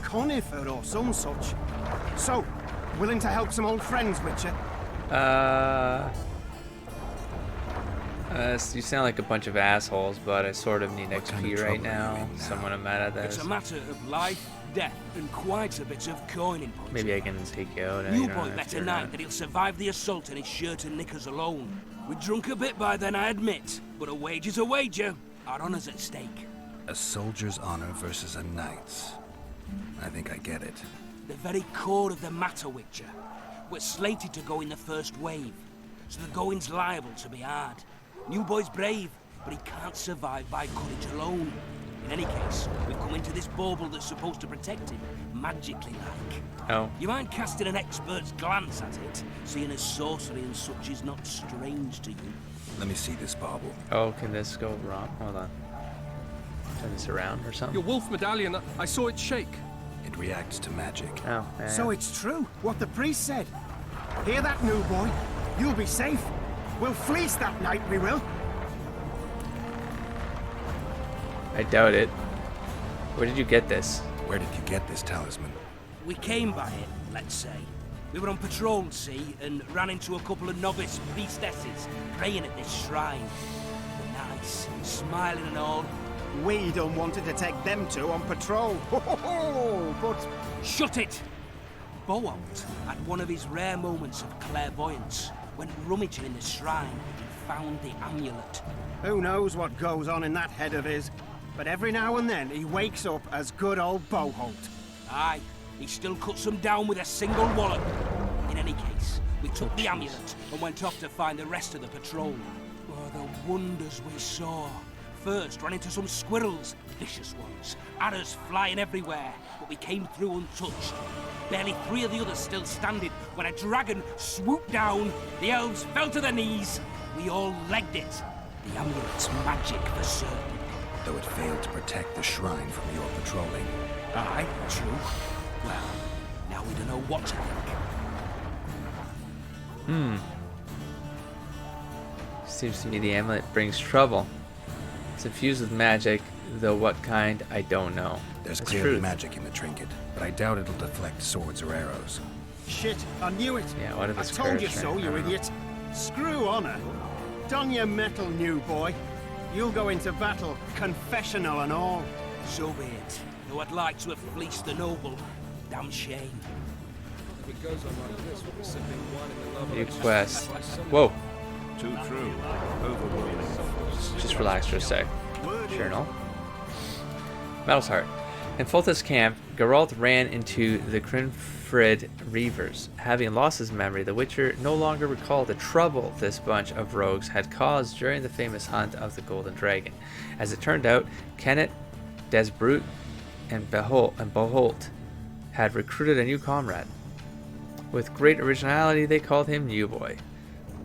Conifer or some such. So, willing to help some old friends, Witcher? You sound like a bunch of assholes, but I sort of need kind XP of right trouble are you now. in now? Someone I'm mad at It's this. a matter of life, death, and quite a bit of coining punch. Maybe I can take you out. New Boy bet tonight that he'll survive the assault in his shirt and knickers alone. We drunk a bit by then, I admit, but a wager's a wager. Our honor's at stake. A soldier's honor versus a knight's. I think I get it. The very core of the matter, Witcher. We're slated to go in the first wave, so the going's liable to be hard. New Boy's brave, but he can't survive by courage alone. In any case, we've come into this bauble that's supposed to protect him, magically like. Oh. You mind casting an expert's glance at it, seeing as sorcery and such is not strange to you? Let me see this bauble. Oh, can this go wrong? Hold on. Turn this around or something. Your wolf medallion, I saw it shake. It reacts to magic. Oh, yeah. So it's true, what the priest said. Hear that, New Boy? You'll be safe. We'll fleece that night, we will. I doubt it. Where did you get this? Where did you get this talisman? We came by it, let's say. We were on patrol, see, and ran into a couple of novice priestesses praying at this shrine. They're nice, smiling and all. We don't wanted to take them two on patrol. But Shut it! Boholt had one of his rare moments of clairvoyance. Went rummaging in the shrine and found the amulet. who knows what goes on in that head of his? But every now and then he wakes up as good old Boholt. Aye, he still cuts them down with a single wallop. In any case, we took the amulet and went off to find the rest of the patrol. Oh, the wonders we saw. First, ran into some squirrels, vicious ones, arrows flying everywhere, but we came through untouched. Barely 3 of the others still standing when a dragon swooped down. The elves fell to their knees. We all legged it. The amulet's magic for certain. Though it failed to protect the shrine from your patrolling. Aye, true. Well, now we don't know what to think. Seems to me the amulet brings trouble. It's infused with magic, though what kind, I don't know. There's That's clearly true. magic in the trinket, but I doubt it'll deflect swords or arrows. Shit, I knew it. Yeah, what if I it's told you cursed, so, right? you I don't know. idiot. Screw honor. Don your metal, New Boy. You'll go into battle, confessional and all. So be it. Though I'd like to have fleeced the noble. Damn shame. If it goes on like this, we'll be sipping wine in the love New quest. Whoa, Too true. Overwhelming. just relax for a sec. Journal. Metal's Heart. In Foltest camp, Geralt ran into the Crinfrid Reavers. Having lost his memory, the Witcher no longer recalled the trouble this bunch of rogues had caused during the famous hunt of the Golden Dragon. As it turned out, Kenneth, Desbrut, and Boholt had recruited a new comrade. With great originality, they called him New Boy.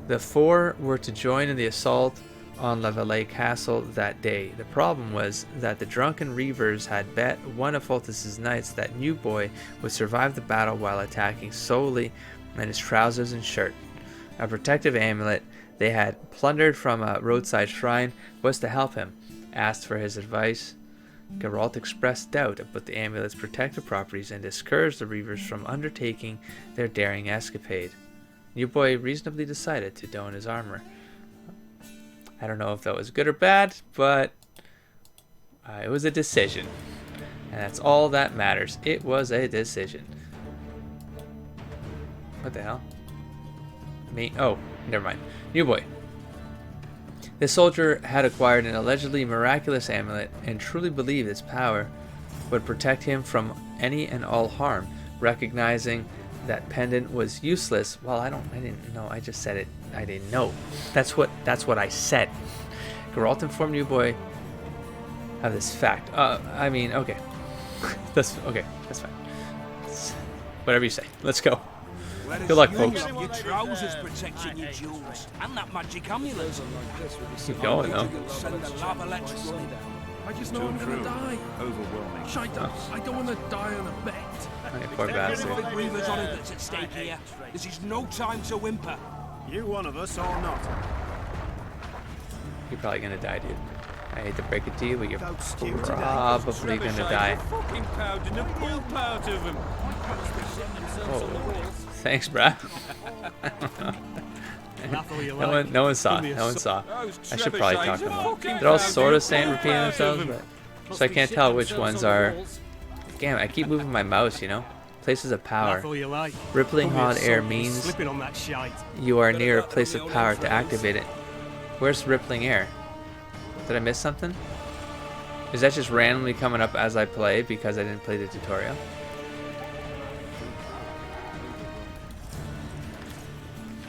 The 4 were to join in the assault on La Vallee Castle that day. The problem was that the drunken Reavers had bet one of Foltest's knights that New Boy would survive the battle while attacking solely in his trousers and shirt. A protective amulet they had plundered from a roadside shrine was to help him. Asked for his advice, Geralt expressed doubt about the amulet's protective properties and discouraged the Reavers from undertaking their daring escapade. New Boy reasonably decided to don his armor. I don't know if that was good or bad, but it was a decision. And that's all that matters. It was a decision. What the hell? Oh, never mind. New Boy. The soldier had acquired an allegedly miraculous amulet and truly believed its power would protect him from any and all harm. Recognizing that pendant was useless. Well, I didn't know. I just said it. I didn't know. That's what I said. Geralt informed New Boy of this fact. I mean, okay. That's okay. That's fine. Whatever you say. Let's go. Good luck, folks. Your trousers protecting your jewels and that magic amulet. Keep going, though. Send the lava let's run. I just know I'm gonna die. Overwhelming. Shite up. I don't want to die on a bet. Hey, poor bastard. Big Reaver's on it that's at stake here. This is no time to whimper. You one of us or not? You're probably gonna die, dude. I hate to break it to you, but you're Don't stew today. probably gonna die. Fucking pounding the poop out of him. Oh, thanks, bruh. No one saw. No one saw. I should probably talk to them. They're all sort of saying, repeating themselves, but so I can't tell which ones are. Damn, I keep moving my mouse, you know. Places of power. Rippling hot air means you are near a place of power to activate it. Where's rippling air? Did I miss something? Is that just randomly coming up as I play because I didn't play the tutorial?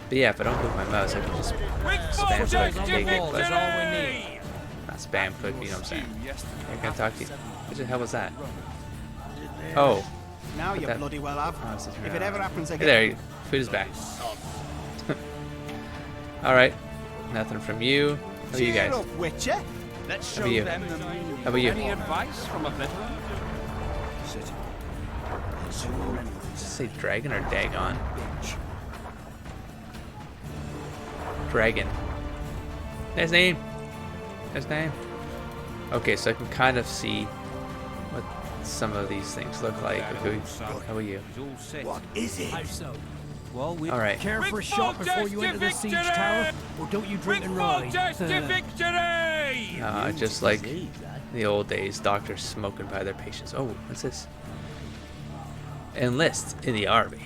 But yeah, if I don't move my mouse, I can just spam click and take it. But not spam click, you know what I'm saying? I can't talk to you. What the hell was that? Oh. Now you that- bloody well have. Oh, it's just- If it ever happens Hey again. there, you. Food is back. Alright. Nothing from you. How about you Cheer guys? up, Witcher. Let's How about you? How about you? Any advice from a veteran? Does it say dragon or dagon? Dragon. Nice name. Nice name. Okay, so I can kind of see what some of these things look like. Okay, how about you? What is it? Well, we Alright. care for a shot before you enter the siege tower, or don't you drink and ride? victory! Just like the old days, doctors smoking by their patients. Oh, what's this? Enlist in the army.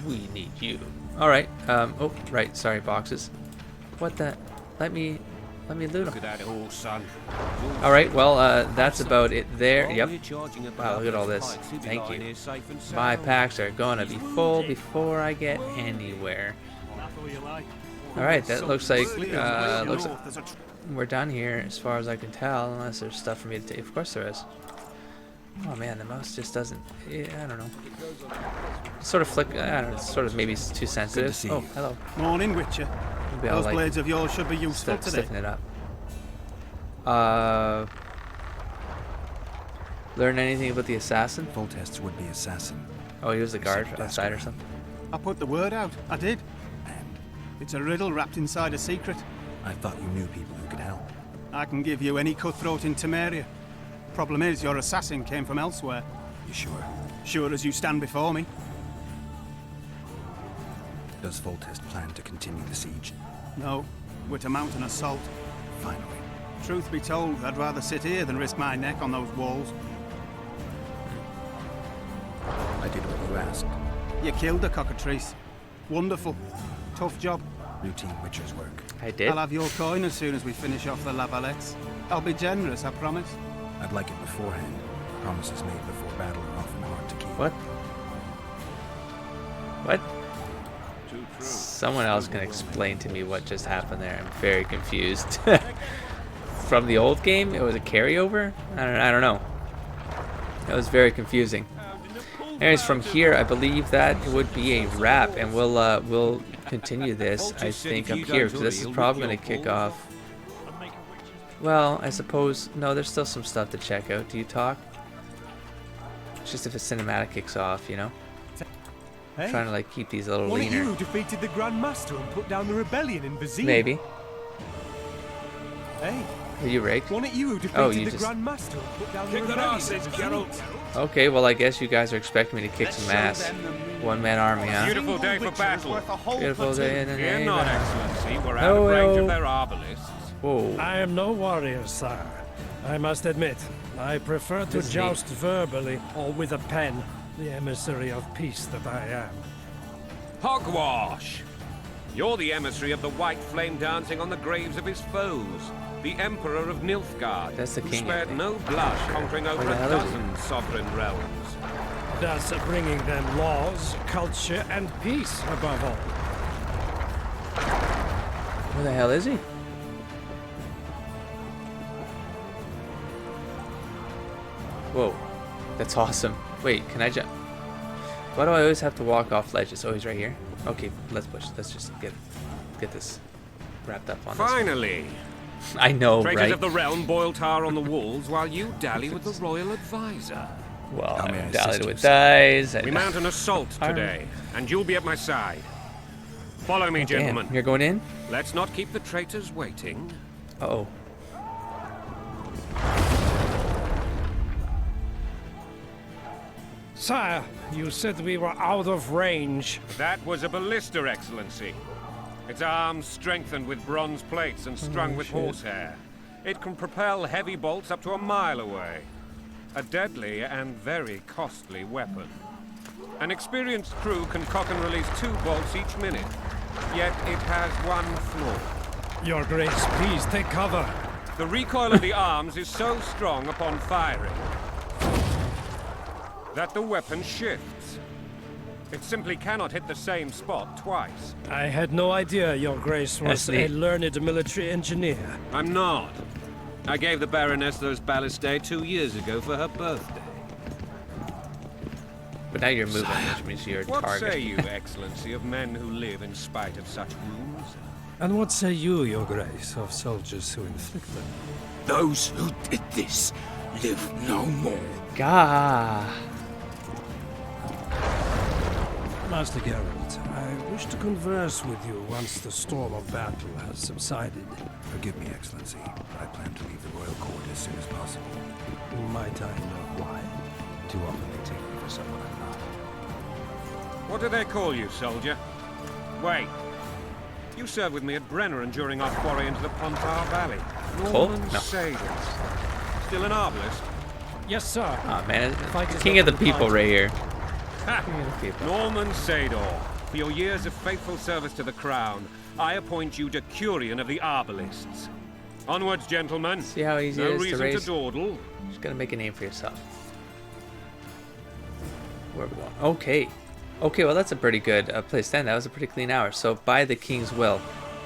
We need you. All right. Oh, right. Sorry, boxes. What the? Let me loot them. Look at that all, son. All right. Well, that's about it there. Yep. Wow, look at all this. Thank you. My packs are gonna be full before I get anywhere. All right. That looks like we're done here as far as I can tell, unless there's stuff for me to take. Of course there is. Oh man, the mouse just doesn't. I don't know. Sort of flick. I don't know. Sort of maybe it's too sensitive. Oh, hello. Morning, Witcher. Maybe I'll Those like blades of yours should be useful today. stiffen it up. Learn anything about the assassin? Voltest's would-be assassin. Oh, he was the guard Desk outside or around. something. I put the word out. I did. And It's a riddle wrapped inside a secret. I thought you knew people who could help. I can give you any cutthroat in Temeria. Problem is, your assassin came from elsewhere. You sure? Sure as you stand before me. Does Voltest plan to continue the siege? No, we're to mount an assault. Finally. Truth be told, I'd rather sit here than risk my neck on those walls. I did what you asked. You killed the cockatrice. Wonderful. Tough job. Routine Witcher's work. I did. I'll have your coin as soon as we finish off the lavalettes. I'll be generous, I promise. I'd like it beforehand. Promises made before battle are often hard to keep. What? What? Someone else can explain to me what just happened there. I'm very confused. From the old game, it was a carryover. I don't know. That was very confusing. Anyways, from here, I believe that would be a wrap, and we'll continue this. I think up here because this is probably going to kick off. Well, I suppose no. There's still some stuff to check out. Do you talk? It's just if a cinematic kicks off, you know. Hey, Trying to like keep these a little one of leaner. you defeated the Grand Master and put down the rebellion in Vizir. Maybe. Hey, Are you rigged? Wasn't it you who Oh, defeated you the just... Grand Master and put down Kick the their rebellion? asses, Geralt. Okay, well, I guess you guys are expecting me to kick some ass. One-man army, huh? Beautiful day for battle. Beautiful day in the Fear name not, of... Excellency. We're out of range of their arbalists. Whoa. I am no warrior, sire. I must admit, I prefer to This is joust verbally or with a pen, the emissary of peace that I am. Hogwash! You're the emissary of the white flame dancing on the graves of his foes. The Emperor of Nilfgaard, That's the who king, I spared think. no blood, conquering over the a hell is he? dozen sovereign realms. Thus bringing them laws, culture, and peace above all. Where the hell is he? Whoa. That's awesome. Wait, can I jump? Why do I always have to walk off ledges? Oh, he's right here. Okay, let's push. Let's just get this wrapped up on Finally! this. I know, Traitors right? of the realm boil tar on the walls while you dally with the royal advisor. Well, How may I I assist dallied you, with sir? dice. We mount an assault today, and you'll be at my side. Follow me, gentlemen. Damn, you're going in? Let's not keep the traitors waiting. Uh-oh. Sire, you said we were out of range. That was a ballista, Excellency. Its arms strengthened with bronze plates and strung with horsehair. It can propel heavy bolts up to a mile away. A deadly and very costly weapon. An experienced crew can cock and release 2 bolts each minute. Yet it has one flaw. Your Grace, please take cover. The recoil of the arms is so strong upon firing that the weapon shifts. It simply cannot hit the same spot twice. I had no idea Your Grace was That's neat. a learned military engineer. I'm not. I gave the Baroness those ballistae 2 years ago for her birthday. But now you're moving, which means you're a What target. say you, Excellency, of men who live in spite of such wounds? And what say you, Your Grace, of soldiers who inflict them? Those who did this live no more. Gah. Master Geralt, I wish to converse with you once the storm of battle has subsided. Forgive me, Excellency. I plan to leave the royal court as soon as possible. Might I know why? Too often they take me for someone I'm not. What do they call you, soldier? Wait. You served with me at Brenneran during our foray into the Pontar Valley. Cole? Norman No. Saders. Still an arbalist? Yes, sir. Oh, man. Fight is King of the not people compliant. right here. Ha! King of the people. Norman Sador, for your years of faithful service to the crown, I appoint you Decurion of the Arbalists. Onwards, gentlemen. See how easy No it is to reason raise? to dawdle. Just gotta make a name for yourself. Where are we going? Okay. Okay, well that's a pretty good place then. That was a pretty clean hour. So, by the king's will.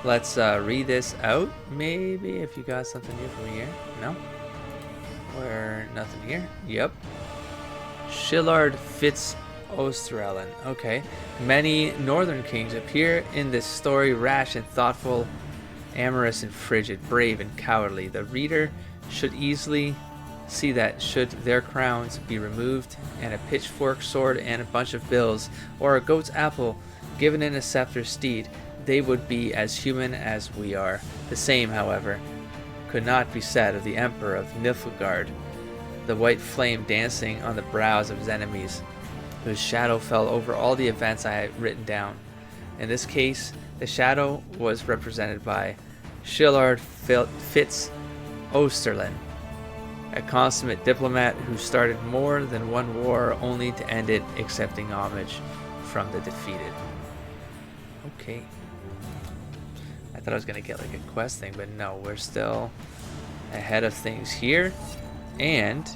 Let's read this out. Maybe if you got something new for me here. No? Or nothing here? Yep. Shillard Fitz Osterellen. Okay. Many northern kings appear in this story rash and thoughtful, amorous and frigid, brave and cowardly. The reader should easily see that should their crowns be removed and a pitchfork, sword, and a bunch of bills, or a goat's apple given in a scepter steed, they would be as human as we are. The same, however, could not be said of the Emperor of Nilfgaard, the white flame dancing on the brows of his enemies, whose shadow fell over all the events I had written down. In this case, the shadow was represented by Shillard Fitz Osterlin, a consummate diplomat who started more than one war only to end it accepting homage from the defeated. Okay. I thought I was going to get like a quest thing, but no, we're still ahead of things here. And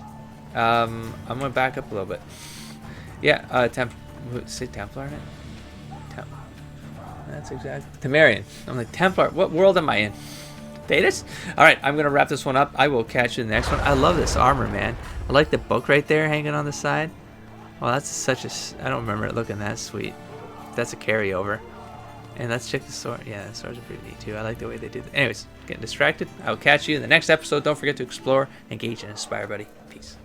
I'm going to back up a little bit. Yeah, say Templar in it? That's exactly. Temerian. I'm like, Templar. What world am I in? Datus? Alright, I'm going to wrap this one up. I will catch you in the next one. I love this armor, man. I like the book right there hanging on the side. Well, that's such a... I don't remember it looking that sweet. That's a carryover. And let's check the sword. Yeah, the swords are pretty neat too. I like the way they did it. Anyways, getting distracted. I will catch you in the next episode. Don't forget to explore, engage, and inspire, buddy. Peace.